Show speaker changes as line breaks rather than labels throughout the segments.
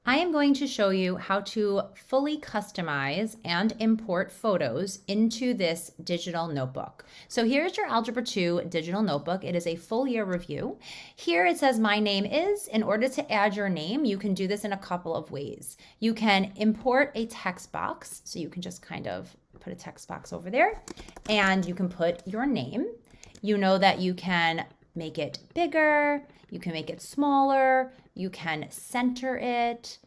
I am going to show you how to fully customize and import photos into this digital notebook. So here's your Algebra 2 digital notebook. It is a full year review. Here it says my name is. In order to add your name, you can do this in a couple of ways. You can import a text box. So you can just kind of put a text box over there and you can put your name. You know that you can make it bigger, you can make it smaller, you can center it,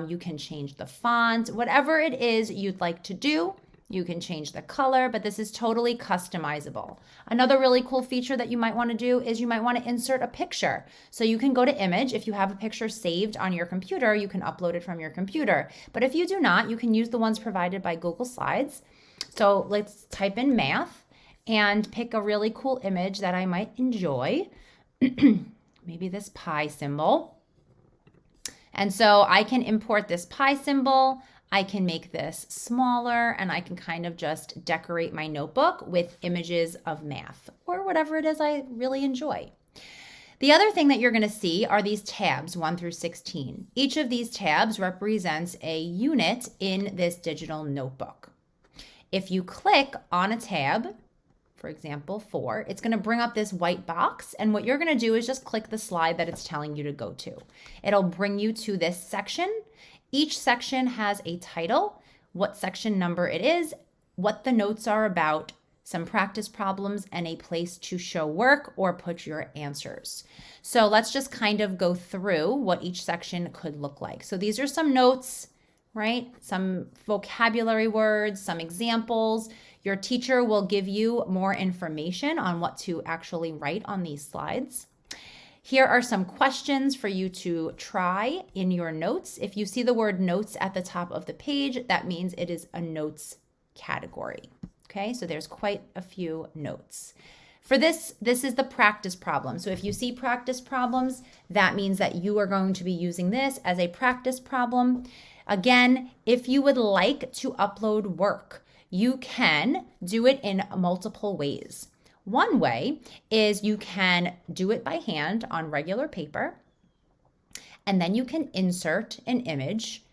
you can change the font, whatever it is you'd like to do. You can change the color, but this is totally customizable. Another really cool feature that you might want to do is you might want to insert a picture. So you can go to image. If you have a picture saved on your computer, you can upload it from your computer. But if you do not, you can use the ones provided by Google Slides. So let's type in math and pick a really cool image that I might enjoy. Maybe this pi symbol. And so I can import this pi symbol. I can make this smaller and I can kind of just decorate my notebook with images of math or whatever it is I really enjoy. The other thing that you're going to see are these tabs 1 through 16. Each of these tabs represents a unit in this digital notebook. If you click on a tab, for example, 4, it's going to bring up this white box. And what you're going to do is just click the slide that it's telling you to go to. It'll bring you to this section. Each section has a title, what section number it is, what the notes are about, some practice problems, and a place to show work or put your answers. So let's just kind of go through what each section could look like. So these are some notes, right? Some vocabulary words, some examples. Your teacher will give you more information on what to actually write on these slides. Here are some questions for you to try in your notes. If you see the word notes at the top of the page, that means it is a notes category. Okay, so there's quite a few notes. For this is the practice problem. So if you see practice problems, that means that you are going to be using this as a practice problem. Again, if you would like to upload work, you can do it in multiple ways. One way is you can do it by hand on regular paper, and then you can insert an image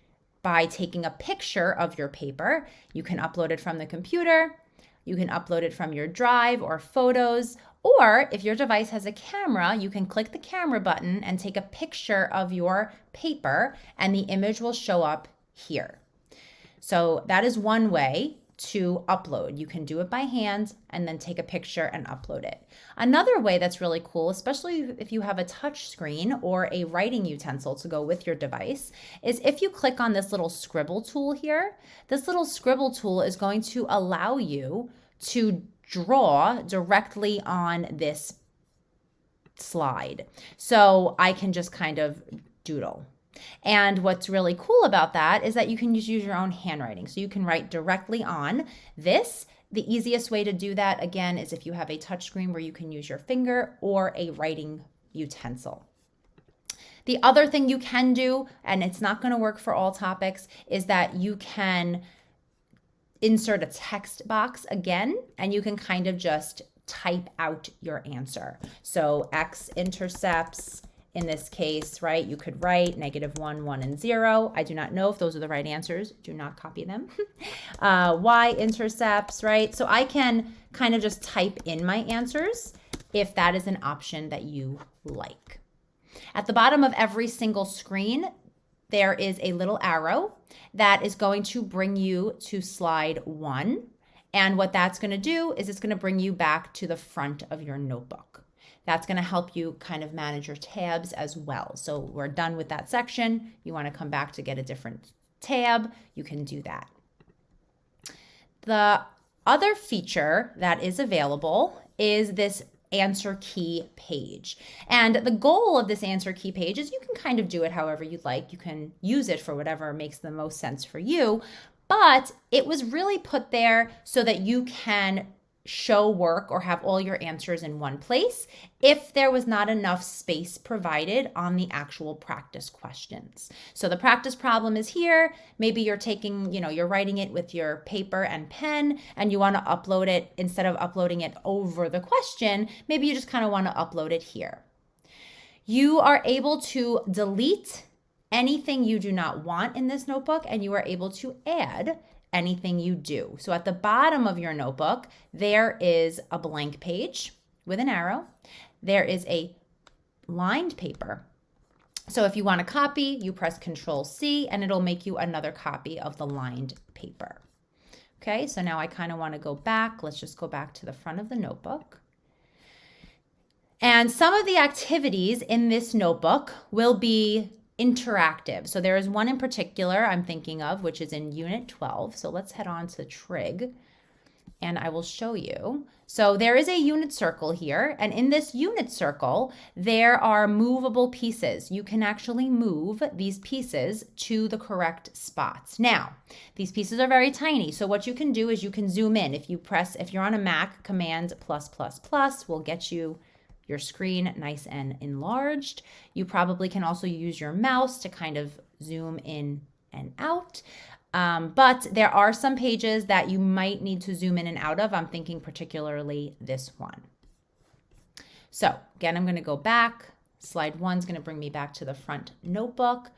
by taking a picture of your paper. You can upload it from the computer, you can upload it from your drive or photos, or if your device has a camera, you can click the camera button and take a picture of your paper, and the image will show up here. So that is one way to upload. You can do it by hand and then take a picture and upload it. Another way that's really cool, especially if you have a touch screen or a writing utensil to go with your device, is if you click on this little scribble tool here. This little scribble tool is going to allow you to draw directly on this slide. So I can just kind of doodle. And what's really cool about that is that you can just use your own handwriting. So you can write directly on this. The easiest way to do that, again, is if you have a touchscreen where you can use your finger or a writing utensil. The other thing you can do, and it's not going to work for all topics, is that you can insert a text box again, and you can kind of just type out your answer. So x-intercepts, in this case, right, you could write -1, 1, and 0. I do not know if those are the right answers. Do not copy them. Y-intercepts, right? So I can kind of just type in my answers if that is an option that you like. At the bottom of every single screen, there is a little arrow that is going to bring you to slide 1. And what that's going to do is it's going to bring you back to the front of your notebook. That's going to help you kind of manage your tabs as well. So we're done with that section. You want to come back to get a different tab, you can do that. The other feature that is available is this answer key page. And the goal of this answer key page is you can kind of do it however you'd like. You can use it for whatever makes the most sense for you, but it was really put there so that you can show work or have all your answers in one place if there was not enough space provided on the actual practice questions. So the practice problem is here. Maybe you're taking, you're writing it with your paper and pen and you want to upload it instead of uploading it over the question. Maybe you just kind of want to upload it here. You are able to delete anything you do not want in this notebook, and you are able to add anything you do. So at the bottom of your notebook, there is a blank page with an arrow. There is a lined paper. So if you want a copy, you press Control C and it'll make you another copy of the lined paper. Okay, so now I kind of want to go back. Let's just go back to the front of the notebook. And some of the activities in this notebook will be interactive. So there is one in particular I'm thinking of, which is in Unit 12. So let's head on to Trig and I will show you. So there is a unit circle here, and in this unit circle, there are movable pieces. You can actually move these pieces to the correct spots. Now, these pieces are very tiny, so what you can do is you can zoom in. If you're on a Mac, Command +++ will get you your screen nice and enlarged. You probably can also use your mouse to kind of zoom in and out. But there are some pages that you might need to zoom in and out of. I'm thinking particularly this one. So again, I'm going to go back. Slide 1 is going to bring me back to the front notebook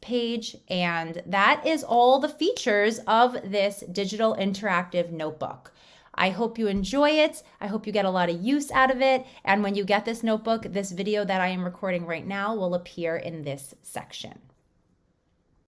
page. And that is all the features of this digital interactive notebook. I hope you enjoy it. I hope you get a lot of use out of it. And when you get this notebook, this video that I am recording right now will appear in this section.